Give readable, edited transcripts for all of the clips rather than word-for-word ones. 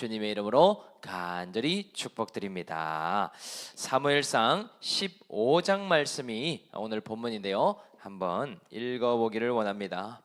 주님의 이름으로 간절히 축복드립니다. 사무엘상 15장 말씀이 오늘 본문인데요, 한번 읽어보기를 원합니다.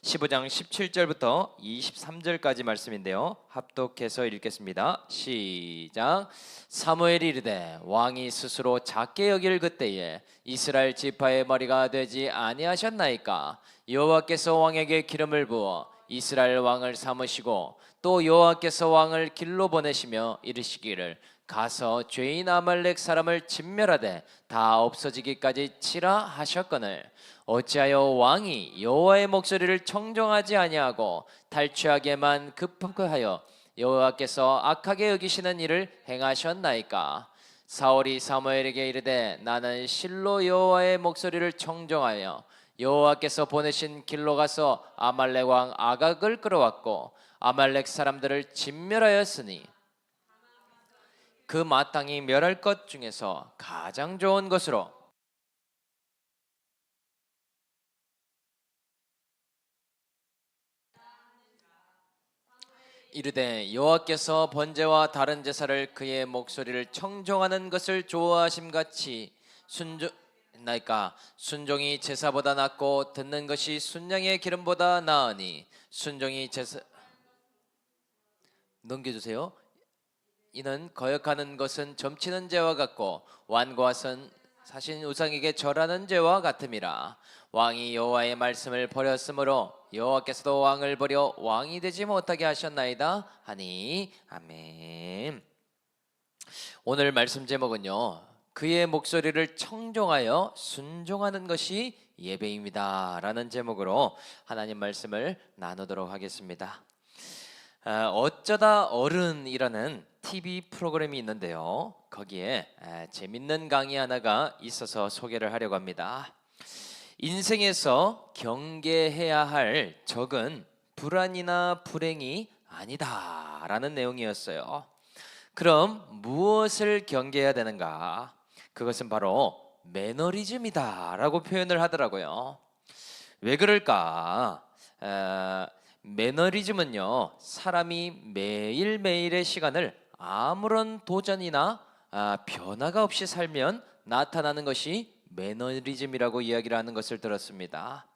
15장 17절부터 23절까지 말씀인데요, 합독해서 읽겠습니다. 시작. 사무엘이 이르되 왕이 스스로 작게 여길 그때에 이스라엘 지파의 머리가 되지 아니하셨나이까? 여호와께서 왕에게 기름을 부어 이스라엘 왕을 삼으시고 또 여호와께서 왕을 길로 보내시며 이르시기를 가서 죄인 아말렉 사람을 진멸하되 다 없어지기까지 치라 하셨거늘 어찌하여 왕이 여호와의 목소리를 청종하지 아니하고 탈취하게만 급하여 여호와께서 악하게 여기시는 일을 행하셨나이까? 사울이 사무엘에게 이르되 나는 실로 여호와의 목소리를 청종하여 여호와께서 보내신 길로 가서 아말렉 왕 아각을 끌어왔고 아말렉 사람들을 진멸하였으니 그 마땅히 멸할 것 중에서 가장 좋은 것으로 이르되 여호와께서 번제와 다른 제사를 그의 목소리를 청종하는 것을 좋아하심같이 나이까 순종이 제사보다 낫고 듣는 것이 순양의 기름보다 나으니 순종이 제사 넘겨주세요. 이는 거역하는 것은 점치는 죄와 같고 완고하선 사신 우상에게 절하는 죄와 같음이라. 왕이 여호와의 말씀을 버렸으므로 여호와께서도 왕을 버려 왕이 되지 못하게 하셨나이다 하니. 아멘. 오늘 말씀 제목은요, 그의 목소리를 청종하여 순종하는 것이 예배입니다 라는 제목으로 하나님 말씀을 나누도록 하겠습니다. 어쩌다 어른이라는 TV 프로그램이 있는데요, 거기에 재밌는 강의 하나가 있어서 소개를 하려고 합니다. 인생에서 경계해야 할 적은 불안이나 불행이 아니다 라는 내용이었어요. 그럼 무엇을 경계해야 되는가? 그것은 바로 매너리즘이다 라고 표현을 하더라고요. 왜 그럴까? 매너리즘은요, 사람이 매일매일의 시간을 아무런 도전이나 변화가 없이 살면 나타나는 것이 매너리즘이라고 이야기를 하는 것을 들었습니다.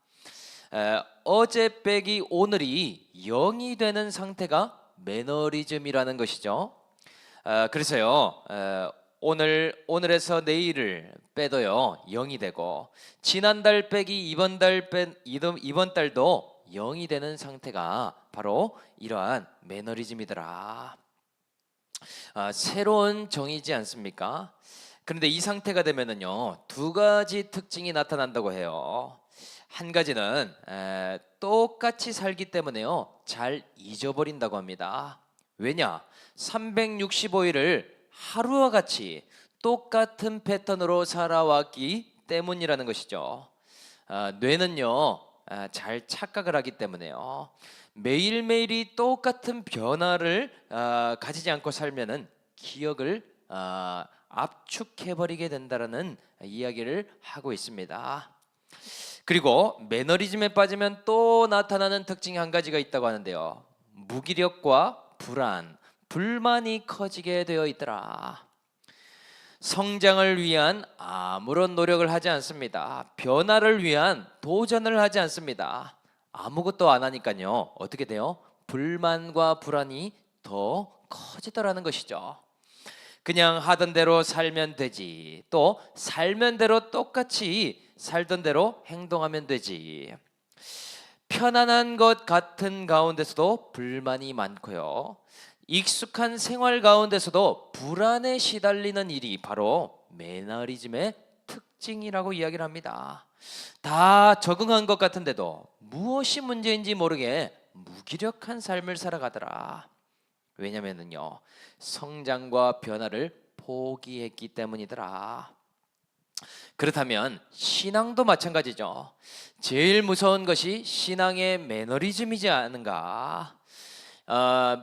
어제 빼기 오늘이 0이 되는 상태가 매너리즘이라는 것이죠. 그래서요, 오늘에서 내일을 빼도요 0이 되고, 지난달 빼기 이번 달도 0이 되는 상태가 바로 이러한 매너리즘이더라. 새로운 정의지 않습니까? 그런데 이 상태가 되면은요, 두 가지 특징이 나타난다고 해요. 한 가지는 똑같이 살기 때문에요, 잘 잊어버린다고 합니다. 왜냐? 365일을 하루와 같이 똑같은 패턴으로 살아왔기 때문이라는 것이죠. 뇌는요, 잘 착각을 하기 때문에요, 매일매일이 똑같은 변화를 가지지 않고 살면은 기억을 압축해버리게 된다라는 이야기를 하고 있습니다. 그리고 매너리즘에 빠지면 또 나타나는 특징이 한 가지가 있다고 하는데요, 무기력과 불안, 불만이 커지게 되어 있더라. 성장을 위한 아무런 노력을 하지 않습니다. 변화를 위한 도전을 하지 않습니다. 아무것도 안 하니까요, 어떻게 돼요? 불만과 불안이 더 커지더라는 것이죠. 그냥 하던 대로 살면 되지, 또 살면 대로 똑같이 살던 대로 행동하면 되지. 편안한 것 같은 가운데서도 불만이 많고요, 익숙한 생활 가운데서도 불안에 시달리는 일이 바로 매너리즘의 특징이라고 이야기를 합니다. 다 적응한 것 같은데도 무엇이 문제인지 모르게 무기력한 삶을 살아가더라. 왜냐면은요, 성장과 변화를 포기했기 때문이더라. 그렇다면 신앙도 마찬가지죠. 제일 무서운 것이 신앙의 매너리즘이지 않은가?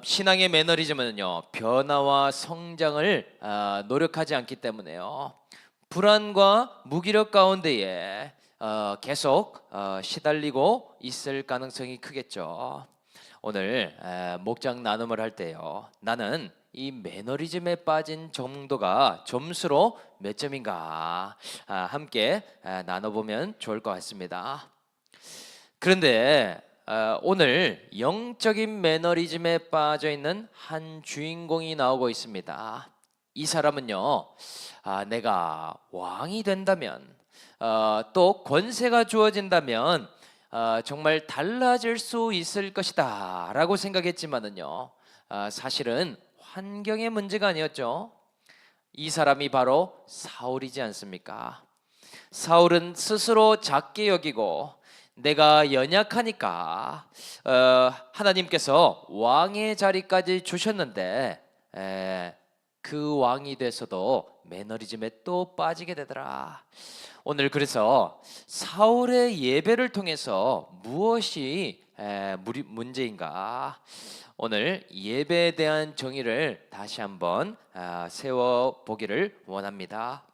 신앙의 매너리즘은요, 변화와 성장을 노력하지 않기 때문에요, 불안과 무기력 가운데에 계속 시달리고 있을 가능성이 크겠죠. 오늘 목장 나눔을 할 때요, 나는 이 매너리즘에 빠진 정도가 점수로 몇 점인가 함께 나눠보면 좋을 것 같습니다. 그런데 오늘 영적인 매너리즘에 빠져 있는 한 주인공이 나오고 있습니다. 이 사람은요, 내가 왕이 된다면, 또 권세가 주어진다면 정말 달라질 수 있을 것이다 라고 생각했지만은요, 사실은 환경의 문제가 아니었죠. 이 사람이 바로 사울이지 않습니까? 사울은 스스로 작게 여기고 내가 연약하니까 하나님께서 왕의 자리까지 주셨는데 그 왕이 돼서도 매너리즘에 또 빠지게 되더라. 오늘 그래서 사울의 예배를 통해서 무엇이 문제인가? 오늘 예배에 대한 정의를 다시 한번 세워 보기를 원합니다.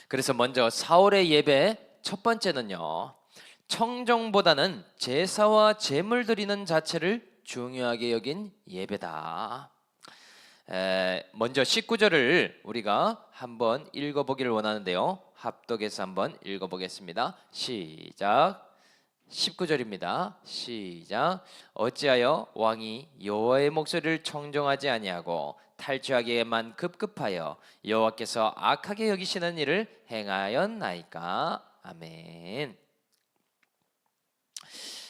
그래서 먼저 사울의 예배 첫 번째는요, 청정보다는 제사와 제물 드리는 자체를 중요하게 여긴 예배다. 먼저 19절을 우리가 한번 읽어보기를 원하는데요, 합독해서 한번 읽어보겠습니다. 시작. 19절입니다. 시작. 어찌하여 왕이 여호와의 목소리를 청정하지 아니하고 탈취하기에만 급급하여 여호와께서 악하게 여기시는 일을 행하였나이까. 아멘.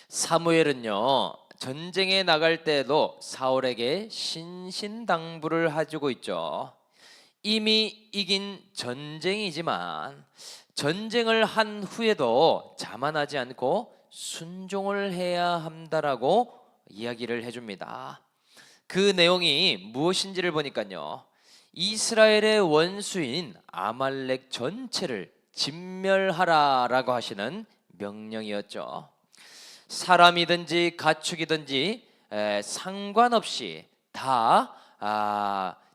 사무엘은요, 전쟁에 나갈 때에도 사울에게 신신당부를 해주고 있죠. 이미 이긴 전쟁이지만 전쟁을 한 후에도 자만하지 않고 순종을 해야 한다라고 이야기를 해줍니다. 그 내용이 무엇인지를 보니까요, 이스라엘의 원수인 아말렉 전체를 진멸하라라고 하시는 명령이었죠. 사람이든지 가축이든지 상관없이 다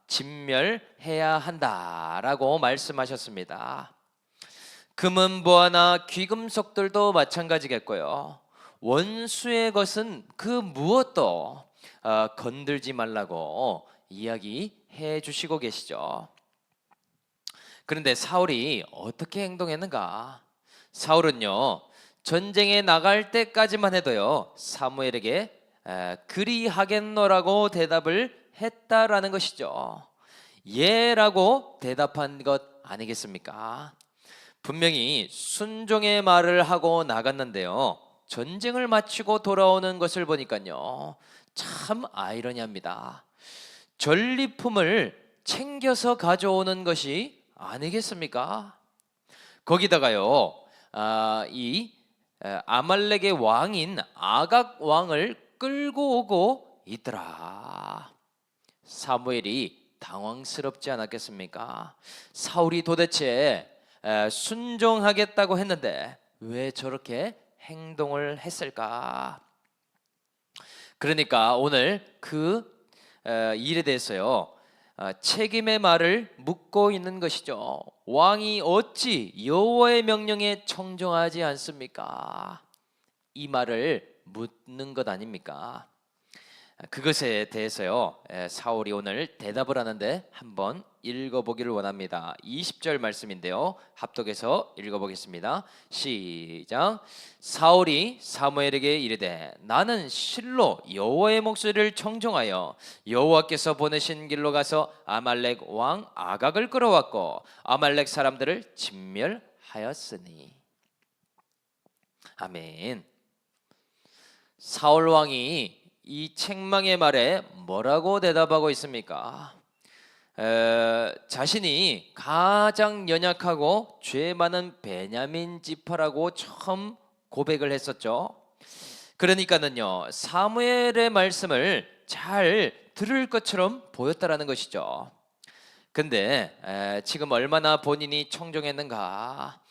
진멸해야 한다라고 말씀하셨습니다. 금은 보화나 귀금속들도 마찬가지겠고요, 원수의 것은 그 무엇도 건들지 말라고 이야기해 주시고 계시죠. 그런데 사울이 어떻게 행동했는가? 사울은요, 전쟁에 나갈 때까지만 해도요, 사무엘에게 그리하겠노라고 대답을 했다라는 것이죠. 예라고 대답한 것 아니겠습니까? 분명히 순종의 말을 하고 나갔는데요, 전쟁을 마치고 돌아오는 것을 보니까요, 참 아이러니합니다. 전리품을 챙겨서 가져오는 것이 아니겠습니까? 거기다가요, 이 아말렉의 왕인 아각 왕을 끌고 오고 있더라. 사무엘이 당황스럽지 않았겠습니까? 사울이 도대체 순종하겠다고 했는데 왜 저렇게 행동을 했을까? 그러니까 오늘 그 일에 대해서요, 책임의 말을 묻고 있는 것이죠. 왕이 어찌 여호와의 명령에 청정하지 않습니까? 이 말을 묻는 것 아닙니까? 그것에 대해서요, 사울이 오늘 대답을 하는데 한번 읽어보기를 원합니다. 20절 말씀인데요, 합독해서 읽어보겠습니다. 시작. 사울이 사무엘에게 이르되 나는 실로 여호와의 목소리를 청종하여 여호와께서 보내신 길로 가서 아말렉 왕 아각을 끌어왔고 아말렉 사람들을 진멸하였으니. 아멘. 사울 왕이 이 책망의 말에 뭐라고 대답하고 있습니까? 자신이 가장 연약하고 죄 많은 베냐민 지파라고 처음 고백을 했었죠. 그러니까는요, 사무엘의 말씀을 잘 들을 것처럼 보였다라는 것이죠. 근데 지금 얼마나 본인이 청정했는가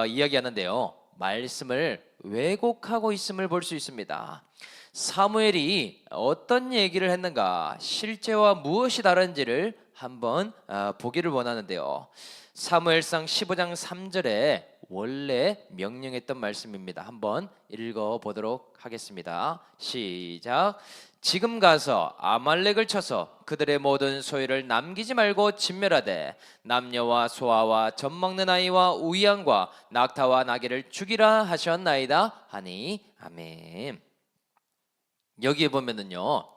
이야기하는데요, 말씀을 왜곡하고 있음을 볼 수 있습니다. 사무엘이 어떤 얘기를 했는가, 실제와 무엇이 다른지를 한번 보기를 원하는데요, 사무엘상 15장 3절에 원래 명령했던 말씀입니다. 한번 읽어보도록 하겠습니다. 시작. 지금 가서 아말렉을 쳐서 그들의 모든 소유를 남기지 말고 진멸하되 남녀와 소아와 젖먹는 아이와 우양과 낙타와 나귀를 죽이라 하셨나이다 하니 아멘. 여기에 보면은요,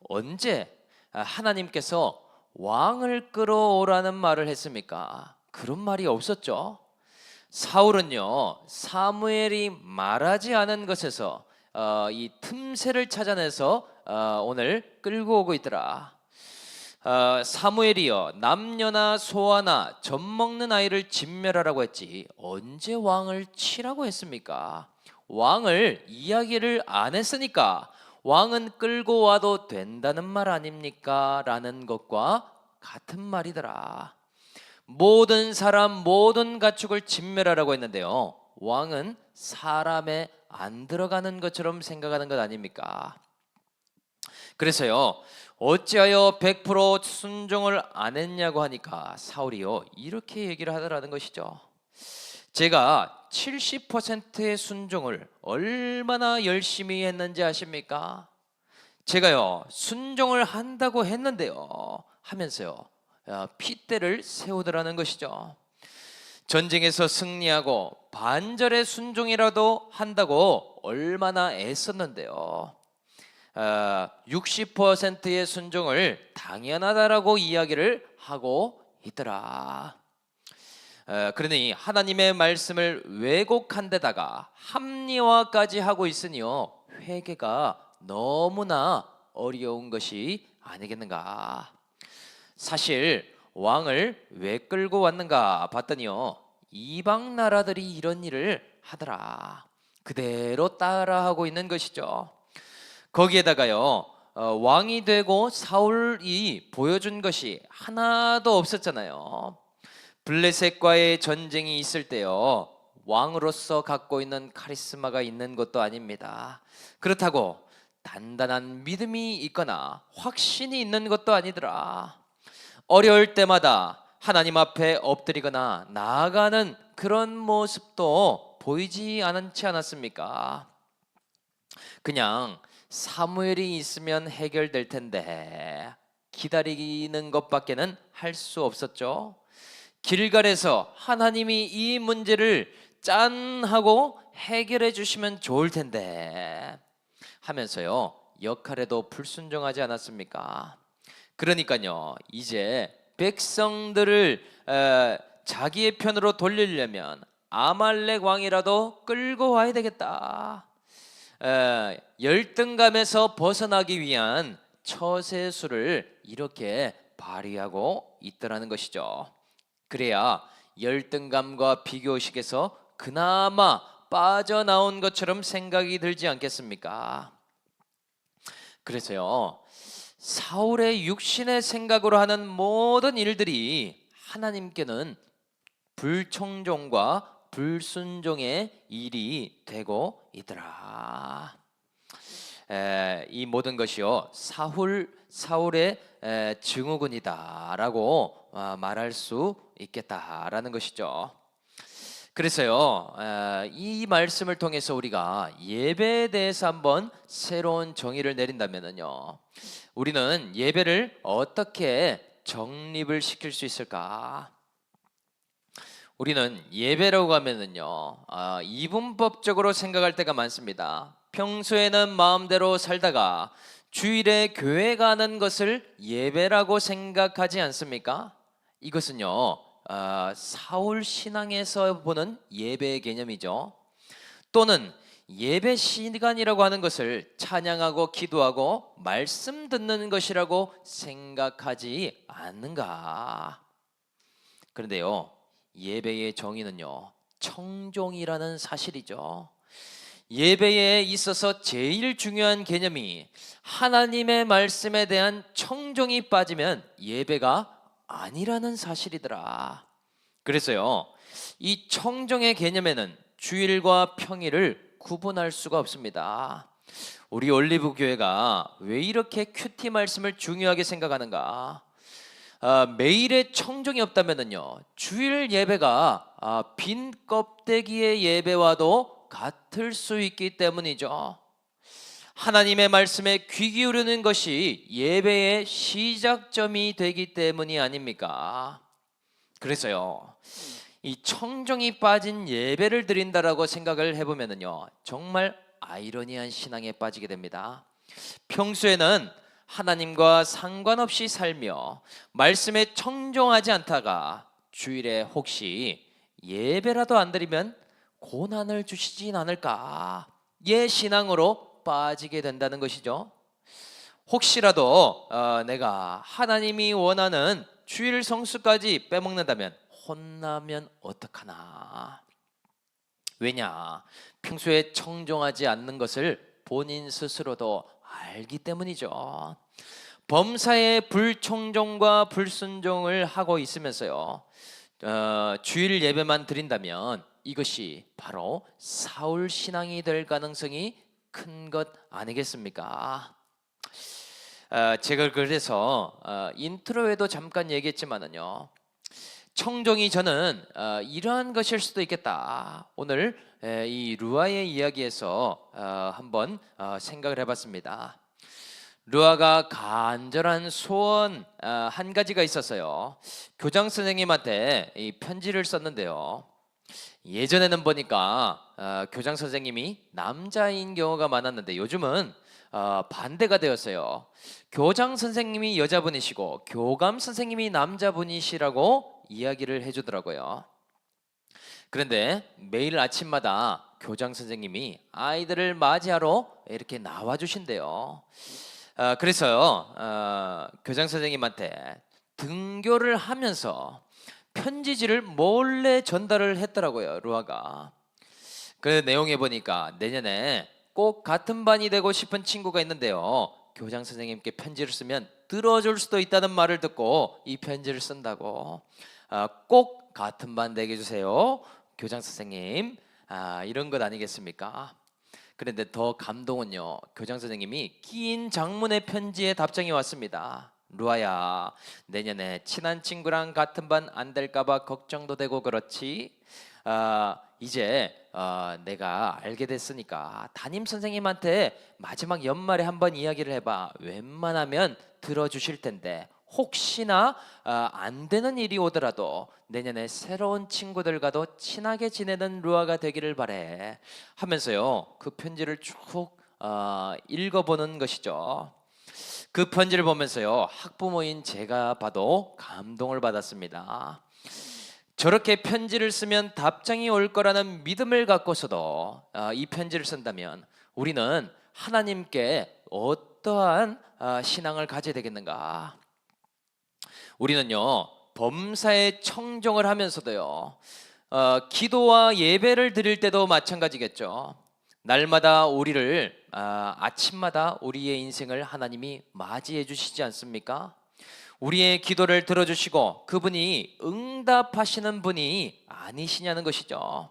언제 하나님께서 왕을 끌어오라는 말을 했습니까? 그런 말이 없었죠. 사울은요, 사무엘이 말하지 않은 것에서 이 틈새를 찾아내서 오늘 끌고 오고 있더라. 사무엘이여 남녀나 소아나 젖먹는 아이를 진멸하라고 했지 언제 왕을 치라고 했습니까? 왕을 이야기를 안 했으니까 왕은 끌고 와도 된다는 말 아닙니까? 라는 것과 같은 말이더라. 모든 사람 모든 가축을 진멸하라고 했는데요, 왕은 사람에 안 들어가는 것처럼 생각하는 것 아닙니까? 그래서요, 어찌하여 100% 순종을 안 했냐고 하니까 사울이요, 이렇게 얘기를 하더라는 것이죠. 제가 70%의 순종을 얼마나 열심히 했는지 아십니까? 제가요, 순종을 한다고 했는데요, 하면서요, 핏대를 세우더라는 것이죠. 전쟁에서 승리하고 반절의 순종이라도 한다고 얼마나 애썼는데요, 60%의 순종을 당연하다라고 이야기를 하고 있더라. 그러니 하나님의 말씀을 왜곡한 데다가 합리화까지 하고 있으니요, 회개가 너무나 어려운 것이 아니겠는가. 사실 왕을 왜 끌고 왔는가 봤더니요, 이방 나라들이 이런 일을 하더라. 그대로 따라하고 있는 것이죠. 거기에다가요, 왕이 되고 사울이 보여준 것이 하나도 없었잖아요. 블레셋과의 전쟁이 있을 때요, 왕으로서 갖고 있는 카리스마가 있는 것도 아닙니다. 그렇다고 단단한 믿음이 있거나 확신이 있는 것도 아니더라. 어려울 때마다 하나님 앞에 엎드리거나 나아가는 그런 모습도 보이지 않지 않았습니까? 그냥 사무엘이 있으면 해결될 텐데 기다리는 것밖에는 할 수 없었죠. 길갈에서 하나님이 이 문제를 짠 하고 해결해 주시면 좋을 텐데 하면서요, 역할에도 불순종하지 않았습니까? 그러니까요, 이제 백성들을 자기의 편으로 돌리려면 아말렉 왕이라도 끌고 와야 되겠다. 열등감에서 벗어나기 위한 처세술을 이렇게 발휘하고 있더라는 것이죠. 그래야 열등감과 비교의식에서 그나마 빠져나온 것처럼 생각이 들지 않겠습니까? 그래서요, 사울의 육신의 생각으로 하는 모든 일들이 하나님께는 불청종과 불순종의 일이 되고 있더라. 이 모든 것이요, 사울의 증후군이다라고 말할 수 있겠다라는 것이죠. 그래서요, 이 말씀을 통해서 우리가 예배에 대해서 한번 새로운 정의를 내린다면요, 우리는 예배를 어떻게 정립을 시킬 수 있을까? 우리는 예배라고 하면은요, 이분법적으로 생각할 때가 많습니다. 평소에는 마음대로 살다가 주일에 교회 가는 것을 예배라고 생각하지 않습니까? 이것은요, 사울 신앙에서 보는 예배의 개념이죠. 또는 예배 시간이라고 하는 것을 찬양하고 기도하고 말씀 듣는 것이라고 생각하지 않는가? 그런데요, 예배의 정의는요, 청종이라는 사실이죠. 예배에 있어서 제일 중요한 개념이 하나님의 말씀에 대한 청종이 빠지면 예배가 아니라는 사실이더라. 그래서요, 이 청종의 개념에는 주일과 평일을 구분할 수가 없습니다. 우리 올리브 교회가 왜 이렇게 큐티 말씀을 중요하게 생각하는가? 매일의 청정이 없다면요 주일 예배가 빈 껍데기의 예배와도 같을 수 있기 때문이죠. 하나님의 말씀에 귀 기울이는 것이 예배의 시작점이 되기 때문이 아닙니까? 그래서요 이 청정이 빠진 예배를 드린다라고 생각을 해보면요 정말 아이러니한 신앙에 빠지게 됩니다. 평소에는 하나님과 상관없이 살며 말씀에 청정하지 않다가 주일에 혹시 예배라도 안 드리면 고난을 주시진 않을까 예 신앙으로 빠지게 된다는 것이죠. 혹시라도 내가 하나님이 원하는 주일 성수까지 빼먹는다면 혼나면 어떡하나. 왜냐? 평소에 청정하지 않는 것을 본인 스스로도 알기 때문이죠. 범사의 불청정과 불순종을 하고 있으면서요 주일 예배만 드린다면 이것이 바로 사울 신앙이 될 가능성이 큰 것 아니겠습니까? 제가 그래서 인트로에도 잠깐 얘기했지만은요 청정이 저는 이러한 것일 수도 있겠다. 오늘 이 루아의 이야기에서 한번 생각을 해봤습니다. 루아가 간절한 소원 한 가지가 있었어요. 교장 선생님한테 이 편지를 썼는데요. 예전에는 보니까 교장 선생님이 남자인 경우가 많았는데 요즘은 반대가 되었어요. 교장 선생님이 여자분이시고 교감 선생님이 남자분이시라고 이야기를 해주더라고요. 그런데 매일 아침마다 교장 선생님이 아이들을 맞이하러 이렇게 나와 주신대요. 그래서요 교장 선생님한테 등교를 하면서 편지지를 몰래 전달을 했더라고요 루아가. 그 내용에 보니까 내년에 꼭 같은 반이 되고 싶은 친구가 있는데요 교장 선생님께 편지를 쓰면 들어줄 수도 있다는 말을 듣고 이 편지를 쓴다고. 꼭 같은 반 되게 해주세요 교장 선생님. 이런 것 아니겠습니까? 그런데 더 감동은요 교장 선생님이 긴 장문의 편지에 답장이 왔습니다. 루아야 내년에 친한 친구랑 같은 반 안 될까봐 걱정도 되고 그렇지. 이제 내가 알게 됐으니까 담임 선생님한테 마지막 연말에 한번 이야기를 해봐. 웬만하면 들어주실 텐데 혹시나 안 되는 일이 오더라도 내년에 새로운 친구들과도 친하게 지내는 루아가 되기를 바래 하면서요 그 편지를 쭉 읽어보는 것이죠. 그 편지를 보면서요 학부모인 제가 봐도 감동을 받았습니다. 저렇게 편지를 쓰면 답장이 올 거라는 믿음을 갖고서도 이 편지를 쓴다면 우리는 하나님께 어떠한 신앙을 가져야 되겠는가? 우리는요 범사에 청정을 하면서도요 기도와 예배를 드릴 때도 마찬가지겠죠. 날마다 우리를 아침마다 우리의 인생을 하나님이 맞이해 주시지 않습니까? 우리의 기도를 들어주시고 그분이 응답하시는 분이 아니시냐는 것이죠.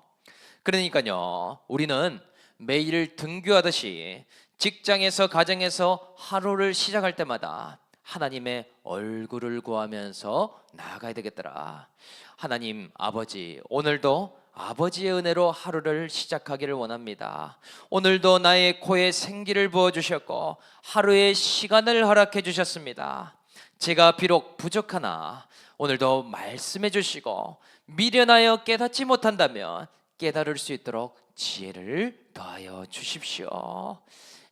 그러니까요 우리는 매일 등교하듯이 직장에서 가정에서 하루를 시작할 때마다 하나님의 얼굴을 구하면서 나아가야 되겠더라. 하나님 아버지 오늘도 아버지의 은혜로 하루를 시작하기를 원합니다. 오늘도 나의 코에 생기를 부어주셨고 하루의 시간을 허락해 주셨습니다. 제가 비록 부족하나 오늘도 말씀해 주시고 미련하여 깨닫지 못한다면 깨달을 수 있도록 지혜를 더하여 주십시오.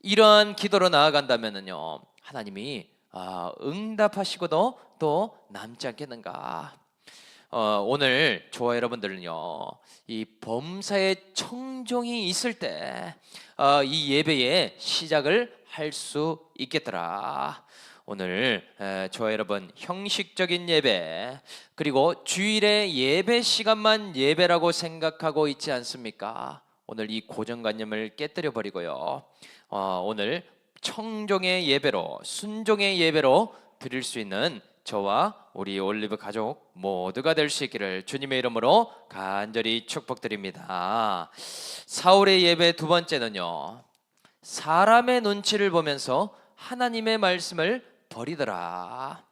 이러한 기도로 나아간다면요 하나님이 응답하시고도 또 남지 않겠는가. 오늘 저와 여러분들은요 이 범사에 청정이 있을 때 이 예배의 시작을 할 수 있겠더라. 오늘 저와 여러분 형식적인 예배 그리고 주일의 예배 시간만 예배라고 생각하고 있지 않습니까? 오늘 이 고정관념을 깨뜨려 버리고요 오늘 청정의 예배로 순종의 예배로 드릴 수 있는 저와 우리 올리브 가족 모두가 될 수 있기를 주님의 이름으로 간절히 축복드립니다. 사울의 예배 두 번째는요 사람의 눈치를 보면서 하나님의 말씀을 버리더라.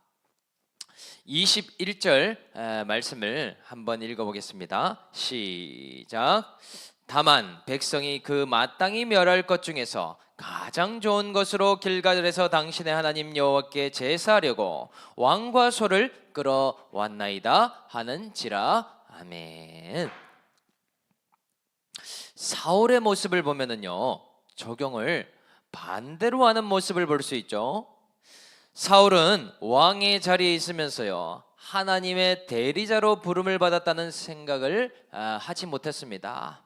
21절 말씀을 한번 읽어보겠습니다. 시작. 다만 백성이 그 마땅히 멸할 것 중에서 가장 좋은 것으로 길가들에서 당신의 하나님 여호와께 제사하려고 왕과 소를 끌어왔나이다 하는지라. 아멘. 사울의 모습을 보면은요, 적용을 반대로 하는 모습을 볼 수 있죠. 사울은 왕의 자리에 있으면서요, 하나님의 대리자로 부름을 받았다는 생각을 하지 못했습니다.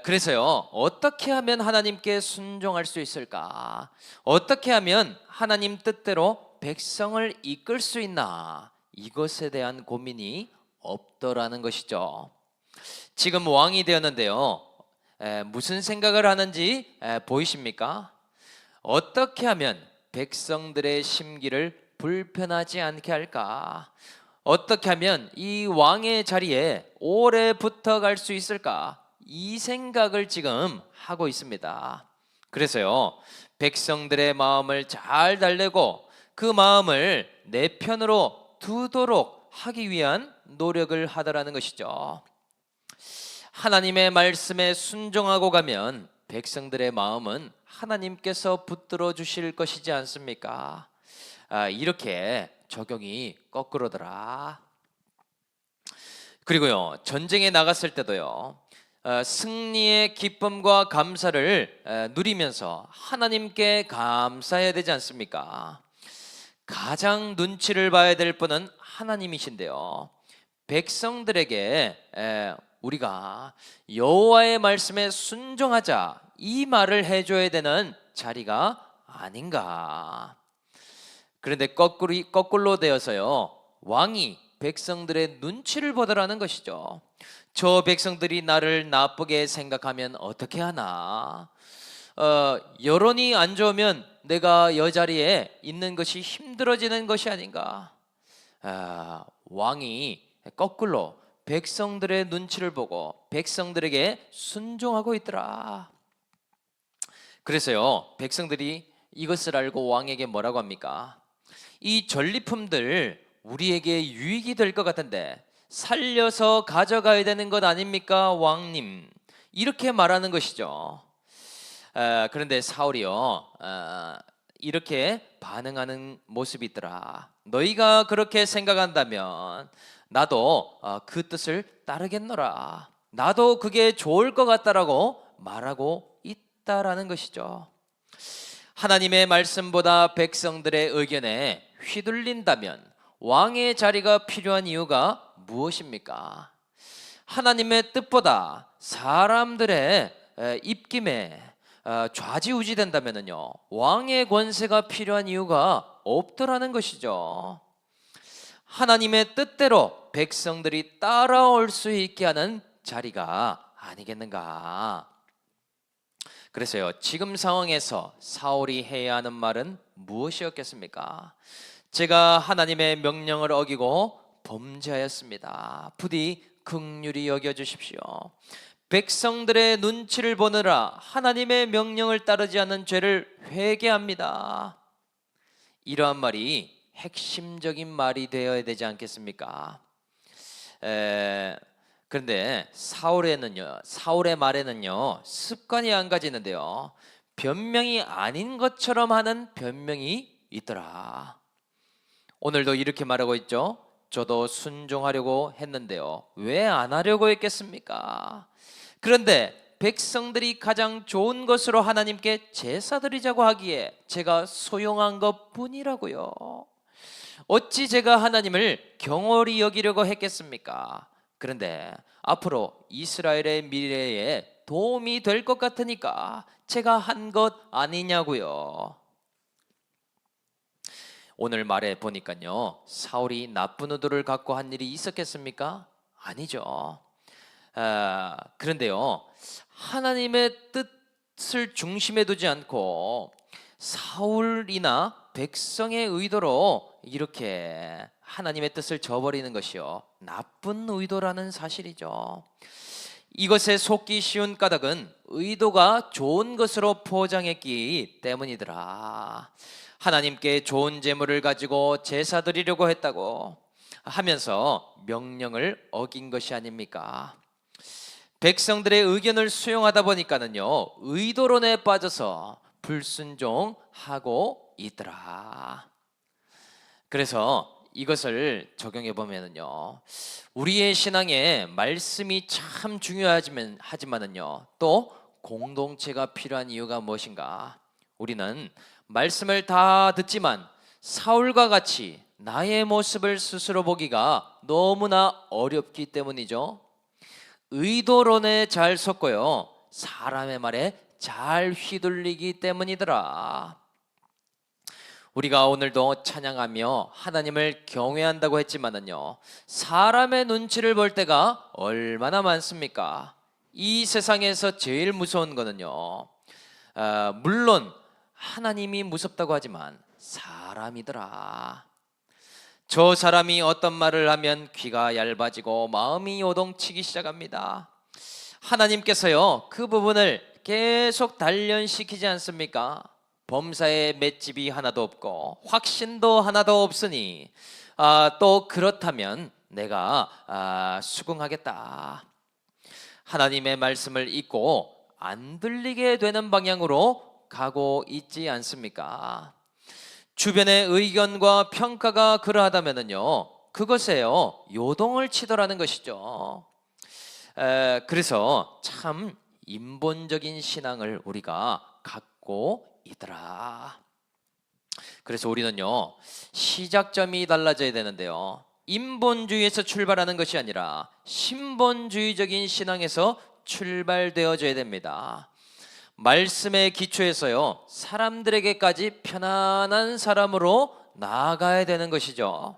그래서요, 어떻게 하면 하나님께 순종할 수 있을까? 어떻게 하면 하나님 뜻대로 백성을 이끌 수 있나? 이것에 대한 고민이 없더라는 것이죠. 지금 왕이 되었는데요, 무슨 생각을 하는지 보이십니까? 어떻게 하면 백성들의 심기를 불편하지 않게 할까? 어떻게 하면 이 왕의 자리에 오래 붙어갈 수 있을까? 이 생각을 지금 하고 있습니다. 그래서요, 백성들의 마음을 잘 달래고 그 마음을 내 편으로 두도록 하기 위한 노력을 하더라는 것이죠. 하나님의 말씀에 순종하고 가면 백성들의 마음은 하나님께서 붙들어 주실 것이지 않습니까? 이렇게 적용이 거꾸로더라. 그리고요, 전쟁에 나갔을 때도요, 승리의 기쁨과 감사를 누리면서 하나님께 감사해야 되지 않습니까? 가장 눈치를 봐야 될 분은 하나님이신데요, 백성들에게 우리가 여호와의 말씀에 순종하자, 이 말을 해줘야 되는 자리가 아닌가. 그런데 거꾸로 되어서요, 왕이 백성들의 눈치를 보더라는 것이죠. 저 백성들이 나를 나쁘게 생각하면 어떻게 하나? 여론이 안 좋으면 내가 여자리에 있는 것이 힘들어지는 것이 아닌가? 왕이 거꾸로 백성들의 눈치를 보고 백성들에게 순종하고 있더라. 그래서요, 백성들이 이것을 알고 왕에게 뭐라고 합니까? 이 전리품들 우리에게 유익이 될 것 같은데 살려서 가져가야 되는 것 아닙니까, 왕님? 이렇게 말하는 것이죠. 그런데 사울이요, 이렇게 반응하는 모습이 있더라. 너희가 그렇게 생각한다면 나도 그 뜻을 따르겠노라. 나도 그게 좋을 것 같다라고 말하고 있다라는 것이죠. 하나님의 말씀보다 백성들의 의견에 휘둘린다면 왕의 자리가 필요한 이유가 무엇입니까? 하나님의 뜻보다 사람들의 입김에 좌지우지 된다면요, 왕의 권세가 필요한 이유가 없더라는 것이죠. 하나님의 뜻대로 백성들이 따라올 수 있게 하는 자리가 아니겠는가. 그래서요, 지금 상황에서 사울이 해야 하는 말은 무엇이었겠습니까? 제가 하나님의 명령을 어기고 범죄하였습니다. 부디 긍휼히 여겨주십시오. 백성들의 눈치를 보느라 하나님의 명령을 따르지 않는 죄를 회개합니다. 이러한 말이 핵심적인 말이 되어야 되지 않겠습니까? 그런데 사울의 말에는요, 습관이 한 가지 있는데요, 변명이 아닌 것처럼 하는 변명이 있더라. 오늘도 이렇게 말하고 있죠. 저도 순종하려고 했는데요, 왜 안 하려고 했겠습니까? 그런데 백성들이 가장 좋은 것으로 하나님께 제사 드리자고 하기에 제가 소용한 것 뿐이라고요. 어찌 제가 하나님을 경홀히 여기려고 했겠습니까? 그런데 앞으로 이스라엘의 미래에 도움이 될 것 같으니까 제가 한 것 아니냐고요. 오늘 말해 보니까요, 사울이 나쁜 의도를 갖고 한 일이 있었겠습니까? 아니죠. 그런데요, 하나님의 뜻을 중심에 두지 않고 사울이나 백성의 의도로 이렇게 하나님의 뜻을 저버리는 것이요, 나쁜 의도라는 사실이죠. 이것에 속기 쉬운 까닭은 의도가 좋은 것으로 포장했기 때문이더라. 하나님께 좋은 재물을 가지고 제사 드리려고 했다고 하면서 명령을 어긴 것이 아닙니까? 백성들의 의견을 수용하다 보니까는요, 의도론에 빠져서 불순종하고 있더라. 그래서 이것을 적용해 보면은요, 우리의 신앙에 말씀이 참 중요하지만은요, 또 공동체가 필요한 이유가 무엇인가? 우리는 말씀을 다 듣지만 사울과 같이 나의 모습을 스스로 보기가 너무나 어렵기 때문이죠. 의도론에 잘 섰고요, 사람의 말에 잘 휘둘리기 때문이더라. 우리가 오늘도 찬양하며 하나님을 경외한다고 했지만은요, 사람의 눈치를 볼 때가 얼마나 많습니까? 이 세상에서 제일 무서운 거는요, 물론 하나님이 무섭다고 하지만 사람이더라. 저 사람이 어떤 말을 하면 귀가 얇아지고 마음이 요동치기 시작합니다. 하나님께서요, 그 부분을 계속 단련시키지 않습니까? 범사에 맷집이 하나도 없고 확신도 하나도 없으니 또 그렇다면 내가 수긍하겠다. 하나님의 말씀을 잊고 안 들리게 되는 방향으로 가고 있지 않습니까? 주변의 의견과 평가가 그러하다면요, 그것에요 요동을 치더라는 것이죠. 그래서 참 인본적인 신앙을 우리가 갖고 있더라. 그래서 우리는요, 시작점이 달라져야 되는데요, 인본주의에서 출발하는 것이 아니라 신본주의적인 신앙에서 출발되어져야 됩니다. 말씀의 기초에서요, 사람들에게까지 편안한 사람으로 나아가야 되는 것이죠.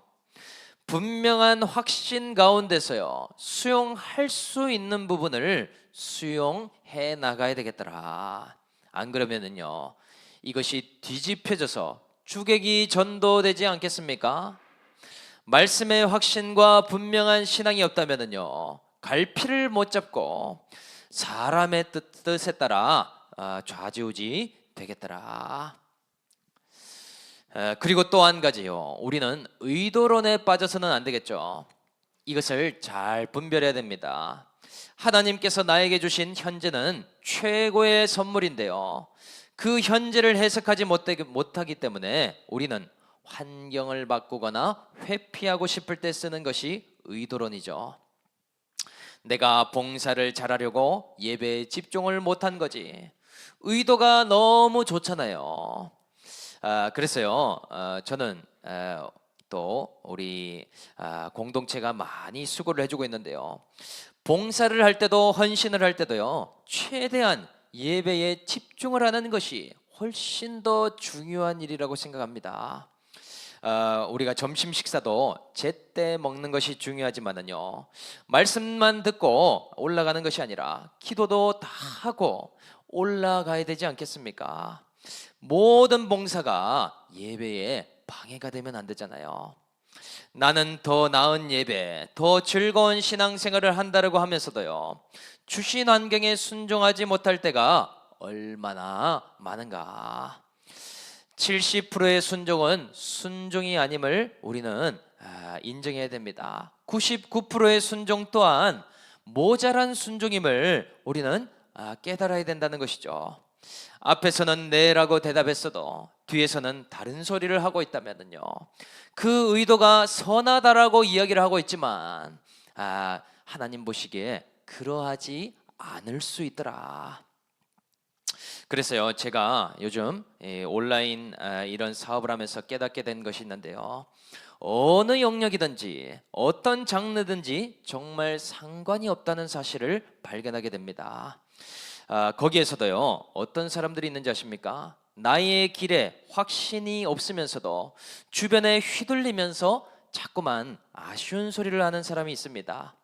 분명한 확신 가운데서요, 수용할 수 있는 부분을 수용해 나가야 되겠더라. 안 그러면은요, 이것이 뒤집혀져서 주객이 전도되지 않겠습니까? 말씀의 확신과 분명한 신앙이 없다면은요, 갈피를 못 잡고 사람의 뜻에 따라 좌지우지 되겠더라. 그리고 또 한 가지요, 우리는 의도론에 빠져서는 안 되겠죠. 이것을 잘 분별해야 됩니다. 하나님께서 나에게 주신 현재는 최고의 선물인데요, 그 현재를 해석하지 못하기 때문에 우리는 환경을 바꾸거나 회피하고 싶을 때 쓰는 것이 의도론이죠. 내가 봉사를 잘하려고 예배에 집중을 못한 거지. 의도가 너무 좋잖아요. 그래서요, 저는 또 우리 공동체가 많이 수고를 해주고 있는데요, 봉사를 할 때도 헌신을 할 때도요, 최대한 예배에 집중을 하는 것이 훨씬 더 중요한 일이라고 생각합니다. 우리가 점심 식사도 제때 먹는 것이 중요하지만은요, 말씀만 듣고 올라가는 것이 아니라 기도도 다 하고 올라가야 되지 않겠습니까? 모든 봉사가 예배에 방해가 되면 안 되잖아요. 나는 더 나은 예배, 더 즐거운 신앙생활을 한다고 하면서도요, 주신 환경에 순종하지 못할 때가 얼마나 많은가. 70%의 순종은 순종이 아님을 우리는 인정해야 됩니다. 99%의 순종 또한 모자란 순종임을 우리는 깨달아야 된다는 것이죠. 앞에서는 네라고 대답했어도 뒤에서는 다른 소리를 하고 있다면요, 그 의도가 선하다라고 이야기를 하고 있지만 하나님 보시기에 그러하지 않을 수 있더라. 그래서요, 제가 요즘 온라인 이런 사업을 하면서 깨닫게 된 것이 있는데요, 어느 영역이든지 어떤 장르든지 정말 상관이 없다는 사실을 발견하게 됩니다. 거기에서도요, 어떤 사람들이 있는지 아십니까? 나의 길에 확신이 없으면서도 주변에 휘둘리면서 자꾸만 아쉬운 소리를 하는 사람이 있습니다.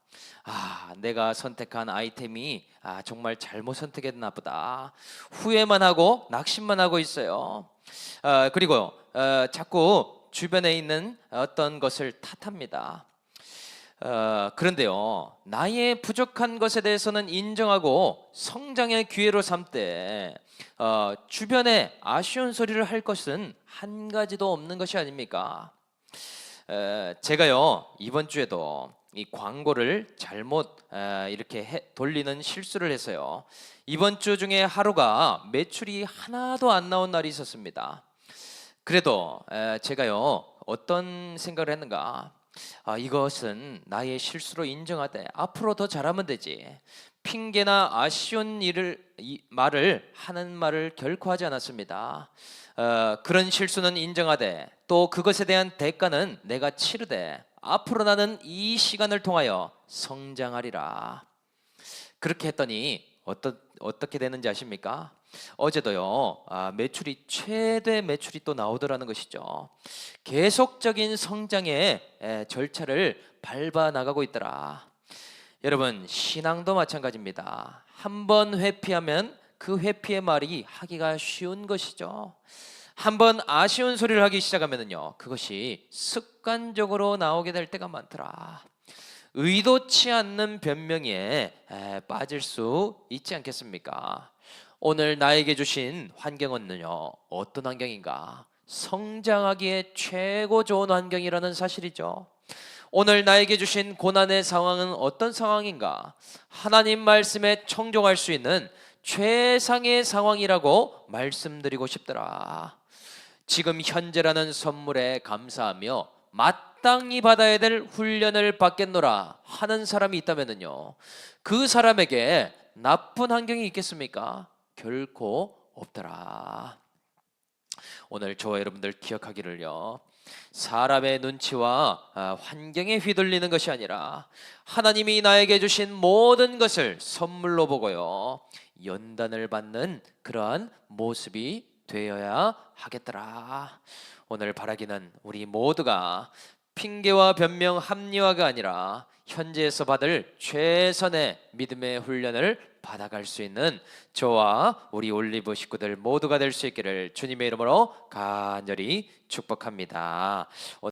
내가 선택한 아이템이 정말 잘못 선택했나 보다. 후회만 하고 낙심만 하고 있어요. 그리고 자꾸 주변에 있는 어떤 것을 탓합니다. 그런데요, 나의 부족한 것에 대해서는 인정하고 성장의 기회로 삼되 주변에 아쉬운 소리를 할 것은 한 가지도 없는 것이 아닙니까? 제가요, 이번 주에도 이 광고를 잘못 이렇게 돌리는 실수를 해서요, 이번 주 중에 하루가 매출이 하나도 안 나온 날이 있었습니다. 그래도 제가요, 어떤 생각을 했는가? 이것은 나의 실수로 인정하되 앞으로 더 잘하면 되지. 핑계나 아쉬운 말을 하는 말을 결코 하지 않았습니다. 그런 실수는 인정하되 또 그것에 대한 대가는 내가 치르되 앞으로 나는 이 시간을 통하여 성장하리라. 그렇게 했더니 어떻게 되는지 아십니까? 어제도요, 매출이 최대 매출이 또 나오더라는 것이죠. 계속적인 성장의 절차를 밟아 나가고 있더라. 여러분, 신앙도 마찬가지입니다. 한번 회피하면 그 회피의 말이 하기가 쉬운 것이죠. 한번 아쉬운 소리를 하기 시작하면요, 그것이 습관적으로 나오게 될 때가 많더라. 의도치 않는 변명에 빠질 수 있지 않겠습니까? 오늘 나에게 주신 환경은요, 어떤 환경인가? 성장하기에 최고 좋은 환경이라는 사실이죠. 오늘 나에게 주신 고난의 상황은 어떤 상황인가? 하나님 말씀에 청종할 수 있는 최상의 상황이라고 말씀드리고 싶더라. 지금 현재라는 선물에 감사하며 마땅히 받아야 될 훈련을 받겠노라 하는 사람이 있다면요, 그 사람에게 나쁜 환경이 있겠습니까? 결코 없더라. 오늘 저와 여러분들 기억하기를요, 사람의 눈치와 환경에 휘둘리는 것이 아니라 하나님이 나에게 주신 모든 것을 선물로 보고요, 연단을 받는 그러한 모습이 되어야 하겠더라. 오늘 바라기는 우리 모두가 핑계와 변명 합리화가 아니라 현재에서 받을 최선의 믿음의 훈련을 받아갈 수 있는 저와 우리 올리브 식구들 모두가 될 수 있기를 주님의 이름으로 간절히 축복합니다.